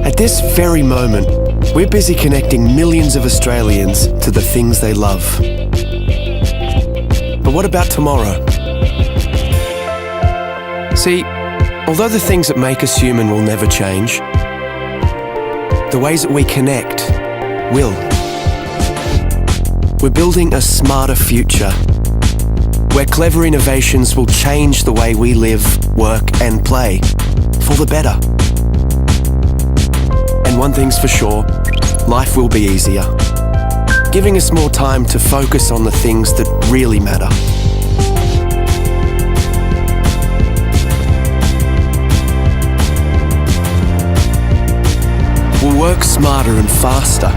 At this very moment, we're busy connecting millions of Australians to the things they love. But what about tomorrow? See, although the things that make us human will never change, the ways that we connect will. We're building a smarter future, where clever innovations will change the way we live, work and play, for the better. And one thing's for sure, life will be easier, giving us more time to focus on the things that really matter. We'll work smarter and faster.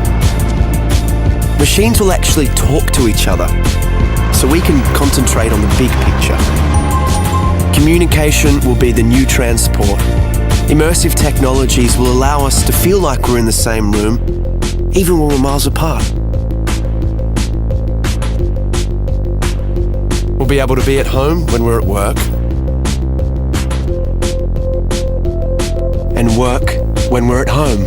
Machines will actually talk to each other, so we can concentrate on the big picture. Communication will be the new transport. Immersive technologies will allow us to feel like we're in the same room, even when we're miles apart. We'll be able to be at home when we're at work, and work when we're at home.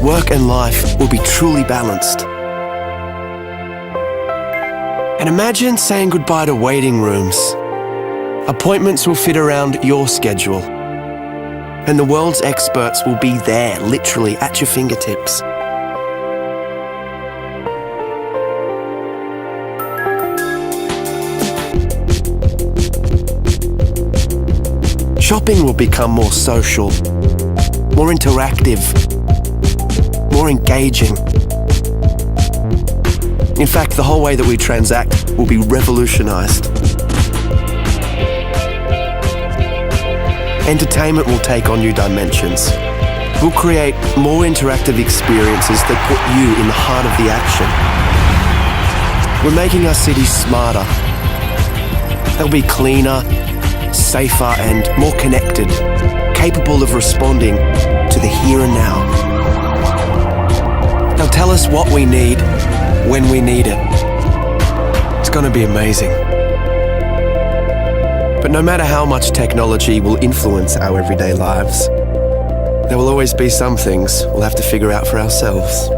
Work and life will be truly balanced. And imagine saying goodbye to waiting rooms. Appointments will fit around your schedule, and the world's experts will be there, literally at your fingertips. Shopping will become more social, more interactive, more engaging. In fact, the whole way that we transact will be revolutionized. Entertainment will take on new dimensions. We'll create more interactive experiences that put you in the heart of the action. We're making our cities smarter. They'll be cleaner, safer, and more connected, capable of responding to the here and now. They'll tell us what we need, when we need it. It's going to be amazing. But no matter how much technology will influence our everyday lives, there will always be some things we'll have to figure out for ourselves.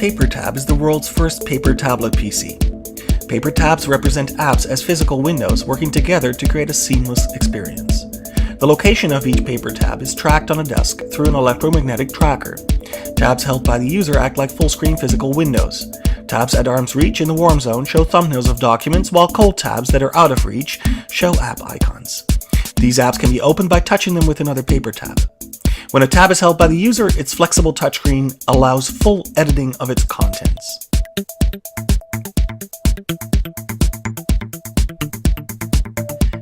PaperTab is the world's first paper tablet PC. Paper tabs represent apps as physical windows working together to create a seamless experience. The location of each paper tab is tracked on a desk through an electromagnetic tracker. Tabs held by the user act like full-screen physical windows. Tabs at arm's reach in the warm zone show thumbnails of documents, while cold tabs that are out of reach show app icons. These apps can be opened by touching them with another paper tab. When a tab is held by the user, its flexible touchscreen allows full editing of its contents.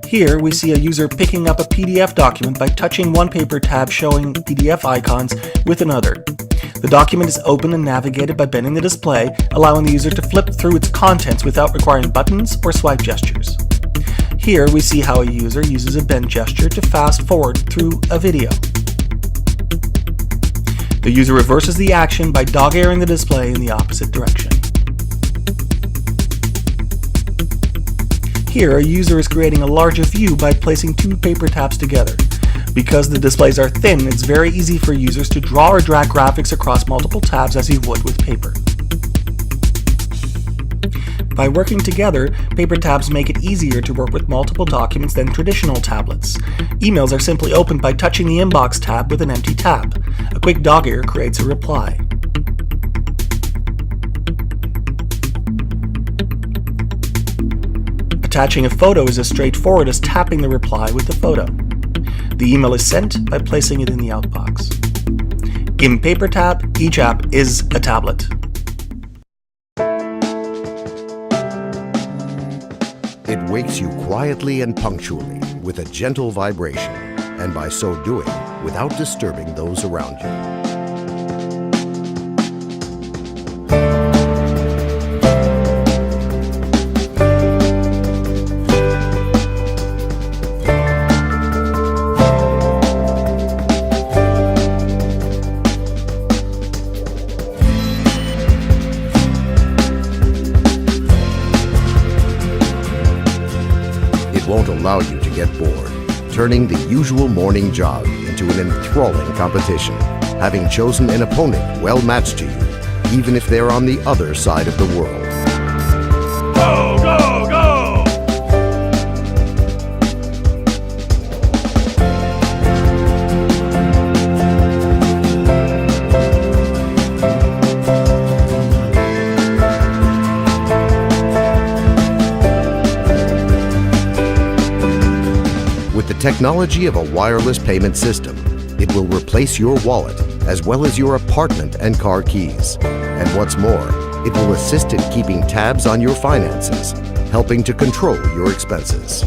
Here we see a user picking up a PDF document by touching one paper tab showing PDF icons with another. The document is opened and navigated by bending the display, allowing the user to flip through its contents without requiring buttons or swipe gestures. Here we see how a user uses a bend gesture to fast forward through a video. The user reverses the action by dog-earing the display in the opposite direction. Here, a user is creating a larger view by placing two paper tabs together. Because the displays are thin, it's very easy for users to draw or drag graphics across multiple tabs as you would with paper. By working together, paper tabs make it easier to work with multiple documents than traditional tablets. Emails are simply opened by touching the inbox tab with an empty tab. A quick dog-ear creates a reply. Attaching a photo is as straightforward as tapping the reply with the photo. The email is sent by placing it in the outbox. In PaperTab, each app is a tablet. It wakes you quietly and punctually with a gentle vibration, and by so doing, without disturbing those around you. won't allow you to get bored, turning the usual morning jog into an enthralling competition, having chosen an opponent well matched to you, even if they're on the other side of the world. Go, go, go! With the technology of a wireless payment system, it will replace your wallet as well as your apartment and car keys. And what's more, it will assist in keeping tabs on your finances, helping to control your expenses.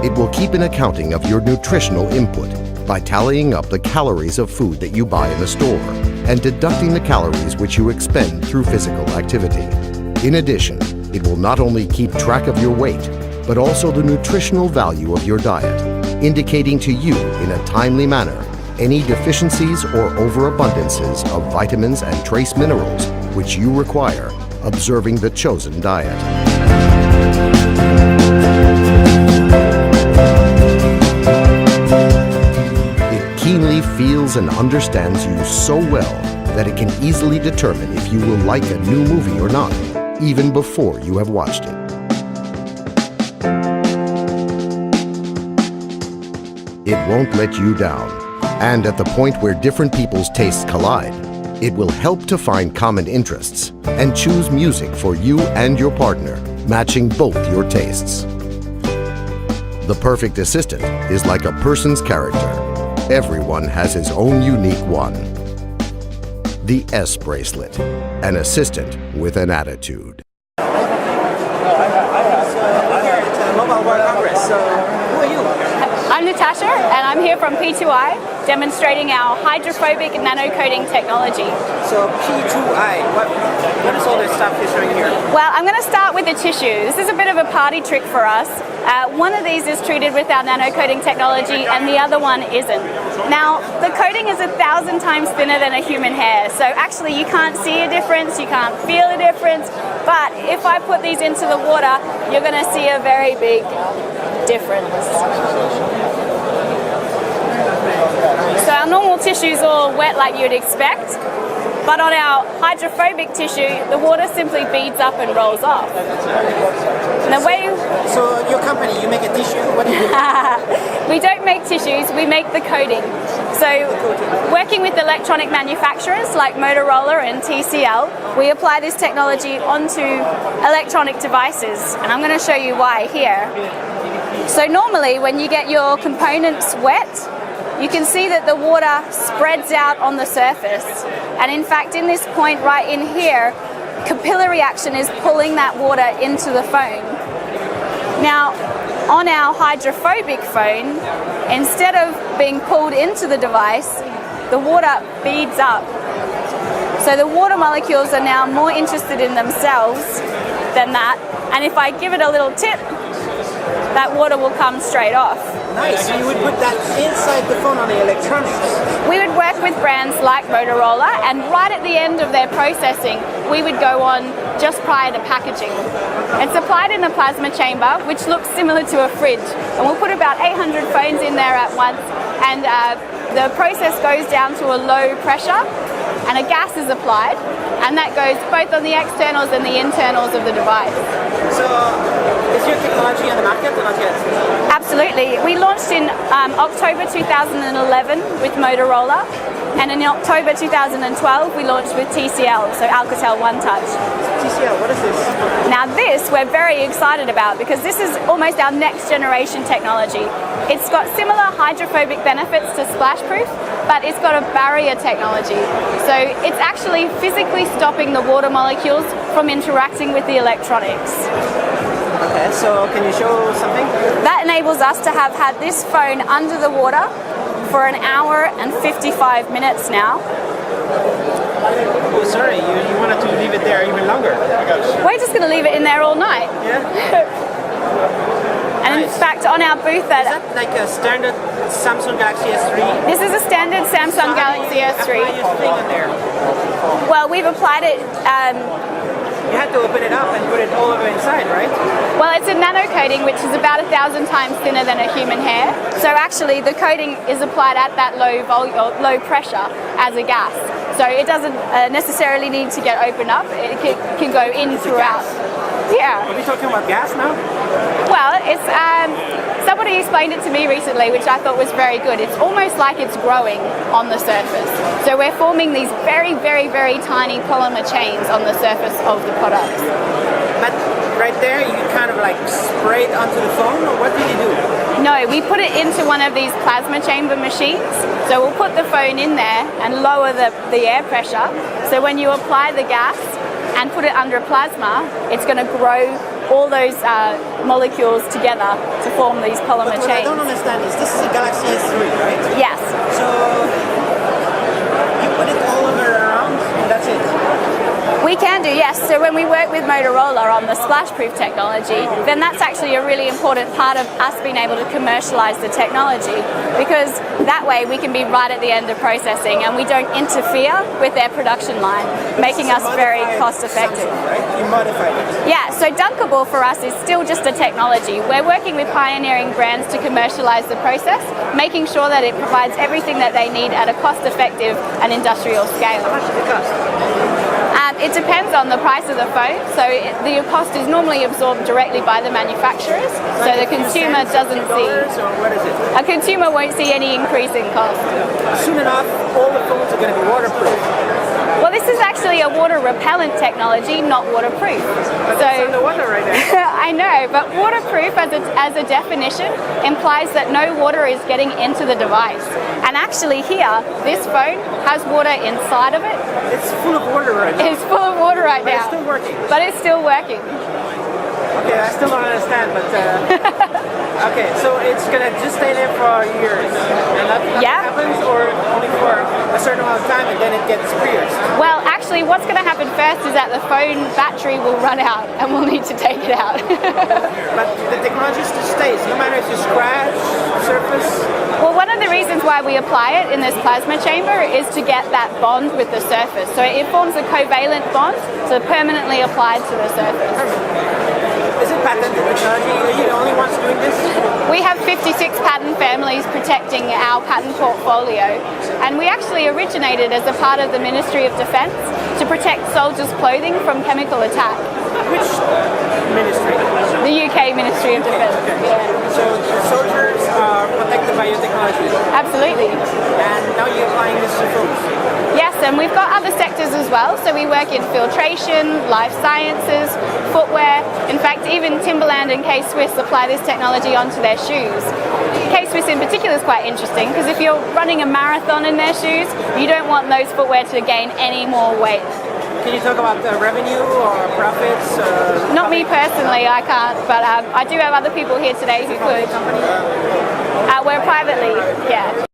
It will keep an accounting of your nutritional input by tallying up the calories of food that you buy in the store and deducting the calories which you expend through physical activity. In addition, it will not only keep track of your weight, but also the nutritional value of your diet, indicating to you in a timely manner any deficiencies or overabundances of vitamins and trace minerals which you require, observing the chosen diet. It keenly feels and understands you so well that it can easily determine if you will like a new movie or not, even before you have watched it. It won't let you down. And at the point where different people's tastes collide, it will help to find common interests and choose music for you and your partner, matching both your tastes. The perfect assistant is like a person's character. Everyone has his own unique one. The S Bracelet, an assistant with an attitude. I'm Natasha, and I'm here from P2i, demonstrating our hydrophobic nanocoating technology. So P2i, what is all this stuff you're showing here? Well, I'm going to start with the tissue. This is a bit of a party trick for us. One of these is treated with our nanocoating technology, and the other one isn't. Now, the coating is 1,000 times thinner than a human hair, so actually you can't see a difference, you can't feel a difference, but if I put these into the water, you're going to see a very big difference. So our normal tissue is all wet like you'd expect, but on our hydrophobic tissue, the water simply beads up and rolls off. And the way So your company, you make a tissue? What do you do? we don't make tissues, we make the coating. So working with electronic manufacturers like Motorola and TCL, we apply this technology onto electronic devices, and I'm going to show you why here. So normally when you get your components wet, you can see that the water spreads out on the surface. And in fact, in this point right in here, capillary action is pulling that water into the phone. Now, on our hydrophobic phone, instead of being pulled into the device, the water beads up. So the water molecules are now more interested in themselves than that. And if I give it a little tip, that water will come straight off. Nice, so you would put that inside the phone on the electronics. We would work with brands like Motorola, and right at the end of their processing, we would go on just prior to packaging. It's applied in a plasma chamber, which looks similar to a fridge. And we'll put about 800 phones in there at once, and the process goes down to a low pressure, and a gas is applied, and that goes both on the externals and the internals of the device. So is your technology on the market or not yet? Absolutely. We launched in October 2011 with Motorola, and in October 2012 we launched with TCL, so Alcatel One Touch. TCL, what is this? Now this we're very excited about because this is almost our next generation technology. It's got similar hydrophobic benefits to Splashproof, but it's got a barrier technology. So it's actually physically stopping the water molecules from interacting with the electronics. Okay, so can you show something? That enables us to have had this phone under the water for 1 hour and 55 minutes now. Oh, sorry, you wanted to leave it there even longer. We're just going to leave it in there all night. Yeah? And in Nice. fact, on our booth Is that like a standard Samsung Galaxy S3? this is a standard Samsung Galaxy Apply S3. your thing in there. Well, we've applied it you had to open it up and put it all over inside, right? Well, it's a nano coating, which is about 1,000 times thinner than a human hair. So actually, the coating is applied at that low pressure as a gas. So it doesn't necessarily need to get opened up. It can go in throughout. Yeah. Are we talking about gas now? Well, it's somebody explained it to me recently, which I thought was very good. It's almost like it's growing on the surface. So we're forming these very, very, very tiny polymer chains on the surface of the products. But right there, you kind of like spray it onto the phone, or what do you do? No, we put it into one of these plasma chamber machines. So we'll put the phone in there and lower the air pressure. So when you apply the gas and put it under a plasma, it's going to grow all those molecules together to form these polymer But what chains. I don't understand is, this is a Galaxy S3, right? Yes. So you put it all over around, and that's it. We can do, yes. So when we work with Motorola on the splash-proof technology, then that's actually a really important part of us being able to commercialize the technology, because that way we can be right at the end of processing and we don't interfere with their production line, making us very cost-effective. Right? You modified it. Yeah, so Dunkable for us is still just a technology. We're working with pioneering brands to commercialize the process, making sure that it provides everything that they need at a cost-effective and industrial scale. How much does it cost? It depends on the price of the phone. So the cost is normally absorbed directly by the manufacturers, so the consumer doesn't see. Or what is it? A consumer won't see any increase in cost. Soon enough, all the phones are going to be waterproof. Well, this is actually a water repellent technology, not waterproof. But it's underwater right now. I know, but waterproof as a definition implies that no water is getting into the device. And actually here, this phone has water inside of it. It's full of water right now. It's full of water right But now. it's still working. But it's still working. Okay, I still don't understand, but okay, so it's gonna just stay there for years, and nothing happens, or only for a certain amount of time, and then it gets pierced. Well, actually, what's going to happen first is that the phone battery will run out, and we'll need to take it out. But the technology still stays, no matter if you scratch the surface. Well, one of the reasons why we apply it in this plasma chamber is to get that bond with the surface. So it forms a covalent bond, so permanently applied to the surface. Is it patented technology? Are you the only ones doing this? We have 56 patent families protecting our patent portfolio, and we actually originated as a part of the Ministry of Defence to protect soldiers' clothing from chemical attack. Which ministry? The UK Ministry of Defence. Okay. Yeah. So the soldiers are protected by your technology, Absolutely. and now you're applying this to phones. Yes, and we've got other sectors as well. So we work in filtration, life sciences, footwear. In fact, even Timberland and K-Swiss apply this technology onto their shoes. K-Swiss in particular is quite interesting because if you're running a marathon in their shoes, you don't want those footwear to gain any more weight. Can you talk about revenue or profits? Not me personally, I can't, but I do have other people here today who could. We're privately, yeah.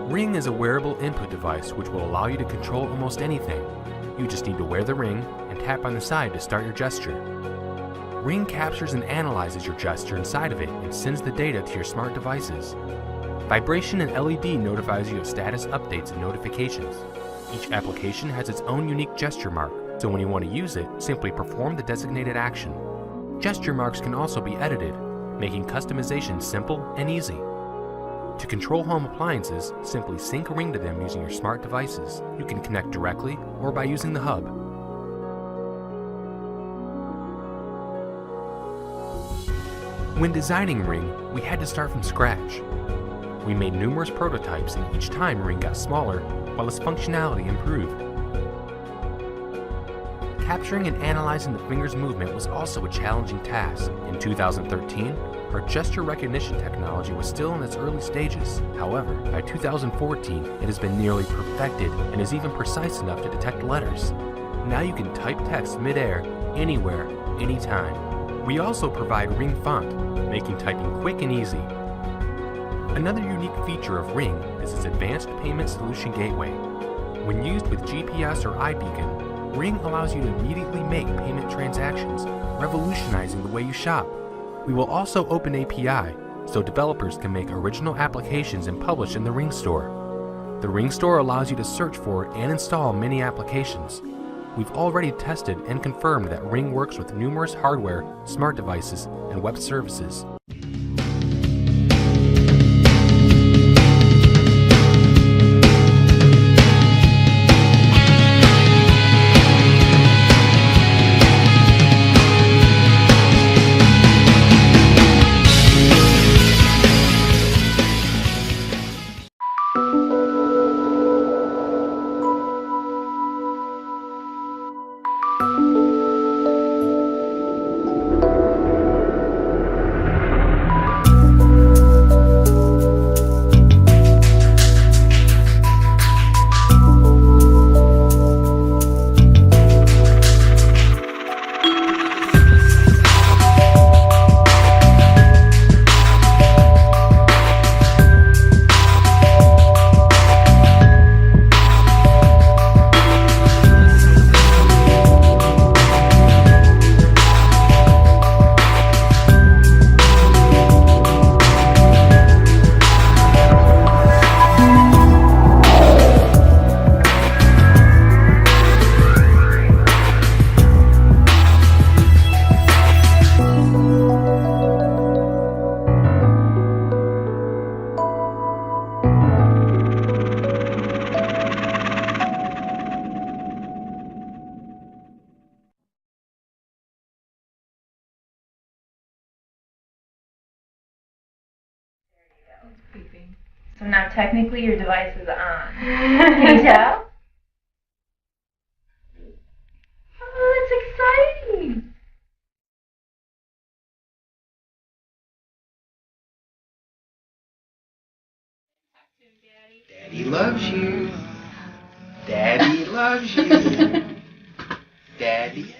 Ring is a wearable input device which will allow you to control almost anything. You just need to wear the ring and tap on the side to start your gesture. Ring captures and analyzes your gesture inside of it and sends the data to your smart devices. Vibration and LED notifies you of status updates and notifications. Each application has its own unique gesture mark, so when you want to use it, simply perform the designated action. Gesture marks can also be edited, making customization simple and easy. To control home appliances, simply sync a ring to them using your smart devices. You can connect directly or by using the hub. When designing Ring, we had to start from scratch. We made numerous prototypes, and each time Ring got smaller while its functionality improved. Capturing and analyzing the finger's movement was also a challenging task. In 2013, our gesture recognition technology was still in its early stages. However, by 2014, it has been nearly perfected and is even precise enough to detect letters. Now you can type text mid-air, anywhere, anytime. We also provide Ring Font, making typing quick and easy. Another unique feature of Ring is its advanced payment solution gateway. When used with GPS or iBeacon, Ring allows you to immediately make payment transactions, revolutionizing the way you shop. We will also open API, so developers can make original applications and publish in the Ring Store. The Ring Store allows you to search for and install many applications. We've already tested and confirmed that Ring works with numerous hardware, smart devices, and web services. So now technically your device is on. Can you tell? Oh, that's exciting! Daddy loves you. Daddy loves you. Daddy.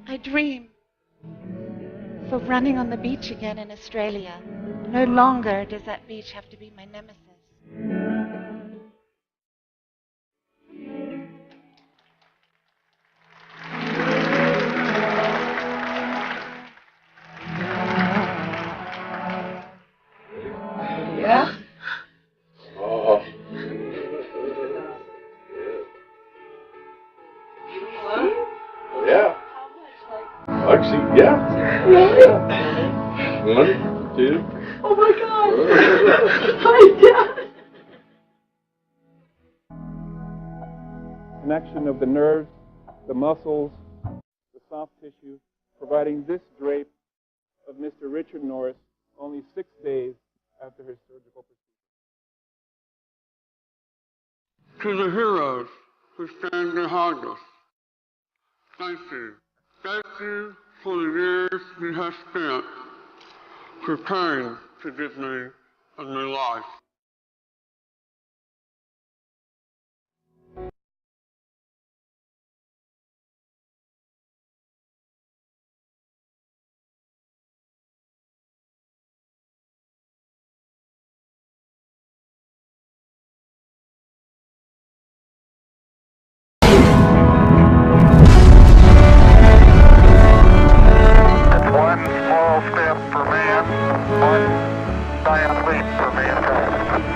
I dream of running on the beach again in Australia. No longer does that beach have to be my nemesis. Yeah? Oh. Yeah. Actually, yeah. Really? 1, 2. Oh my God! Hi, Dad! Connection of the nerves, the muscles, the soft tissue, providing this drape of Mr. Richard Norris only 6 days after his surgical procedure. To the heroes who stand behind us, thank you. Thank you for the years you have spent preparing to give me a new life. One small step for man, one giant leap for mankind.